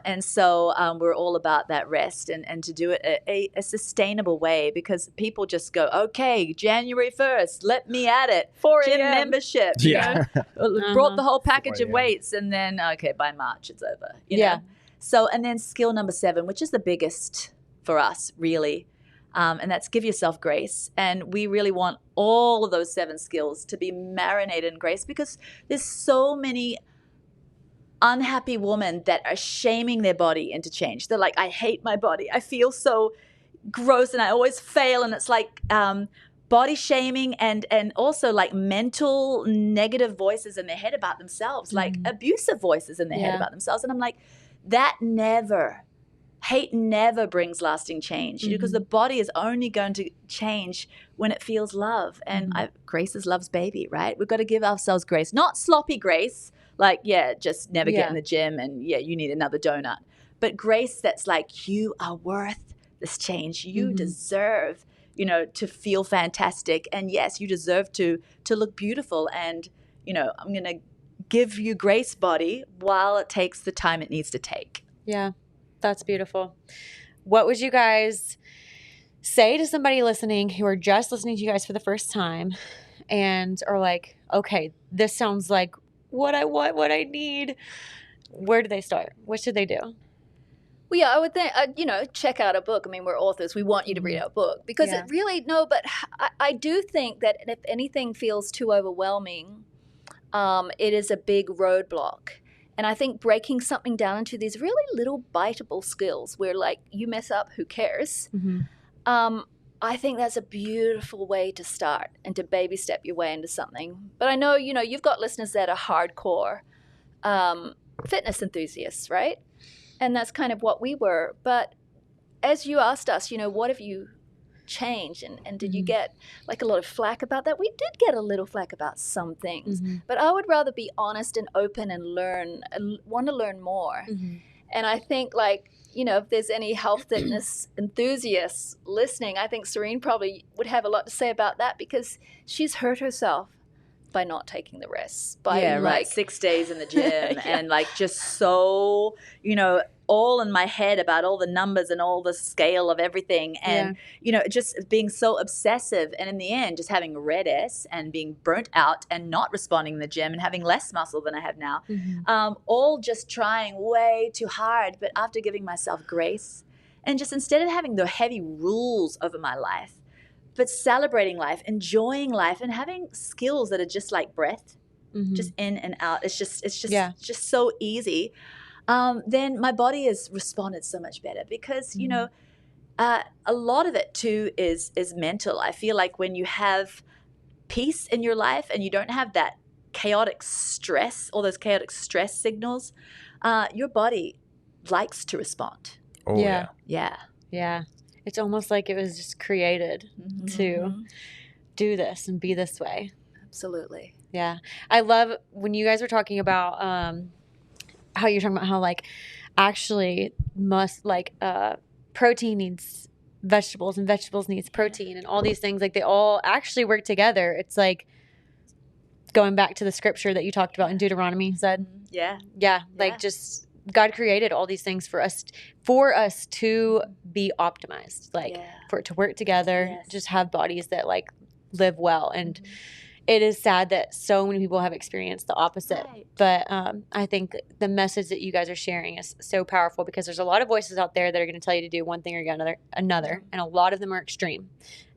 And so we're all about that rest and to do it a sustainable way, because people just go, okay, January 1st, let me at it. 4 Gym a.m. membership. Yeah. Brought the whole package 4 of a.m. weights, and then, okay, by March it's over. You Yeah. know? So, and then skill number 7, which is the biggest for us, really. And that's give yourself grace. And we really want all of those 7 skills to be marinated in grace, because there's so many unhappy women that are shaming their body into change. They're like, I hate my body. I feel so gross and I always fail. And it's like body shaming and also like mental negative voices in their head about themselves, like abusive voices in their head about themselves. And I'm like, hate never brings lasting change, because the body is only going to change when it feels love. And grace is love's baby, right? We've got to give ourselves grace, not sloppy grace. Like, just never get in the gym and you need another donut. But grace that's like, you are worth this change. You deserve, to feel fantastic. And yes, you deserve to look beautiful. And, I'm going to give you grace, body, while it takes the time it needs to take. Yeah, that's beautiful. What would you guys say to somebody listening who are just listening to you guys for the first time and are like, okay, this sounds like what I want, what I need? Where do they start? What should they do? Well, yeah, I would think, check out a book. I mean, we're authors. We want you to read our book because it really, but I do think that if anything feels too overwhelming, it is a big roadblock. And I think breaking something down into these really little biteable skills where, like, you mess up, who cares? I think that's a beautiful way to start and to baby step your way into something. But I know, you've got listeners that are hardcore fitness enthusiasts, right? And that's kind of what we were. But as you asked us, what have you changed? And did you get like a lot of flack about that? We did get a little flack about some things. But I would rather be honest and open and want to learn more. And I think, like, if there's any health fitness enthusiasts listening, I think Serene probably would have a lot to say about that, because she's hurt herself by not taking the rest. By 6 days in the gym and like just so, all in my head about all the numbers and all the scale of everything. And, just being so obsessive. And in the end, just having red S and being burnt out and not responding in the gym and having less muscle than I have now. All just trying way too hard. But after giving myself grace and just instead of having the heavy rules over my life, but celebrating life, enjoying life, and having skills that are just like breath, just in and out. It's just so easy. Then my body has responded so much better because, a lot of it too is mental. I feel like when you have peace in your life and you don't have that chaotic stress, all those chaotic stress signals, your body likes to respond. Oh, yeah. Yeah. It's almost like it was just created to do this and be this way. Absolutely. Yeah. I love when you guys were talking about how you're talking about how, like, actually protein needs vegetables and vegetables needs protein and all these things. Like, they all actually work together. It's like going back to the scripture that you talked about in Deuteronomy said. Yeah. Like, just God created all these things for us to be optimized, like for it to work together, just have bodies that like live well. And it is sad that so many people have experienced the opposite. Right. But I think the message that you guys are sharing is so powerful, because there's a lot of voices out there that are going to tell you to do one thing or another. And a lot of them are extreme.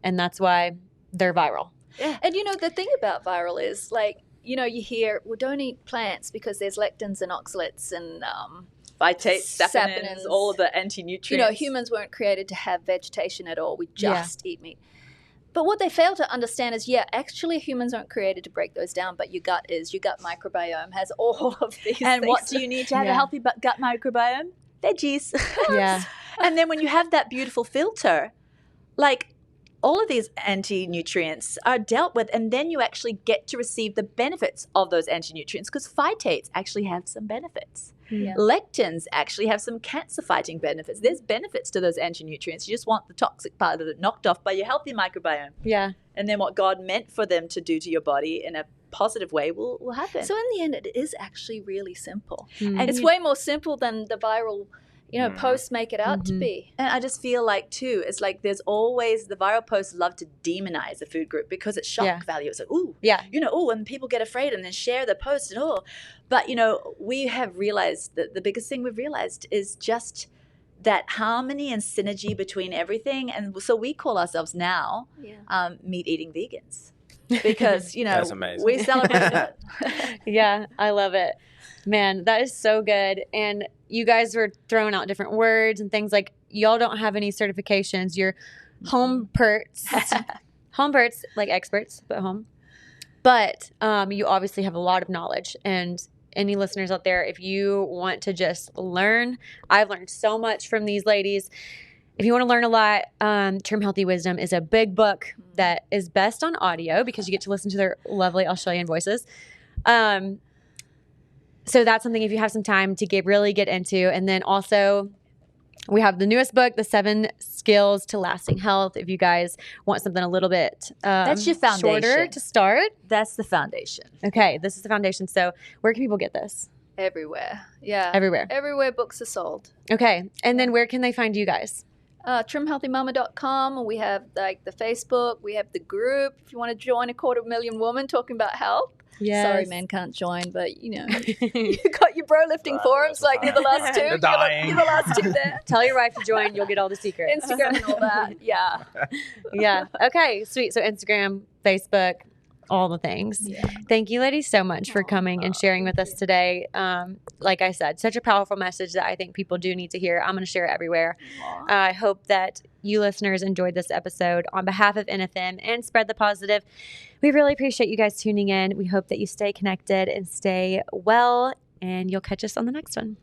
And that's why they're viral. Yeah. And the thing about viral is, like, you hear, well, don't eat plants because there's lectins and oxalates and phytates, saponins, all of the anti-nutrients. Humans weren't created to have vegetation at all. We just eat meat. But what they fail to understand is, actually humans aren't created to break those down, but your gut microbiome has all of these And things. what do you need to have a healthy gut microbiome? Veggies. Yeah. And then when you have that beautiful filter, like all of these anti-nutrients are dealt with, and then you actually get to receive the benefits of those anti-nutrients, because phytates actually have some benefits. Yeah. Lectins actually have some cancer-fighting benefits. There's benefits to those anti-nutrients. You just want the toxic part of it knocked off by your healthy microbiome. Yeah. And then what God meant for them to do to your body in a positive way will happen. So in the end, it is actually really simple. Mm. And it's way more simple than the viral, posts make it out to be. And I just feel like, too, it's like there's always the viral posts love to demonize a food group because it's shock value. It's like, and people get afraid and then share the post and But, we have realized that the biggest thing we've realized is just that harmony and synergy between everything. And so we call ourselves now meat-eating vegans because, That's amazing. we celebrate it. Yeah, I love it. Man, that is so good. And you guys were throwing out different words and things like y'all don't have any certifications. You're home perts. Home perts, like experts, but home. But you obviously have a lot of knowledge. And any listeners out there, if you want to just learn, I've learned so much from these ladies. If you want to learn a lot, Term Healthy Wisdom is a big book that is best on audio because you get to listen to their lovely Australian voices. So that's something if you have some time to really get into. And then also we have the newest book, The 7 Skills to Lasting Health. If you guys want something a little bit That's your foundation. shorter to start. That's the foundation. Okay, this is the foundation. So where can people get this? Everywhere. Yeah. Everywhere. Everywhere books are sold. Okay. And then where can they find you guys? trimhealthymama.com. We have like the Facebook. We have the group. If you want to join 250,000 women talking about health. Yes. Sorry, men can't join, but you got your bro lifting forums. Like you're the last two. You're dying. the last two there. Tell your wife to join. You'll get all the secrets. Instagram and all that. Yeah. Yeah. Okay. Sweet. So Instagram, Facebook, all the things. Yeah. Thank you, ladies, so much for coming and sharing with us today. Like I said, such a powerful message that I think people do need to hear. I'm going to share it everywhere. I hope that you listeners enjoyed this episode. On behalf of NFM and Spread the Positive, we really appreciate you guys tuning in. We hope that you stay connected and stay well, and you'll catch us on the next one.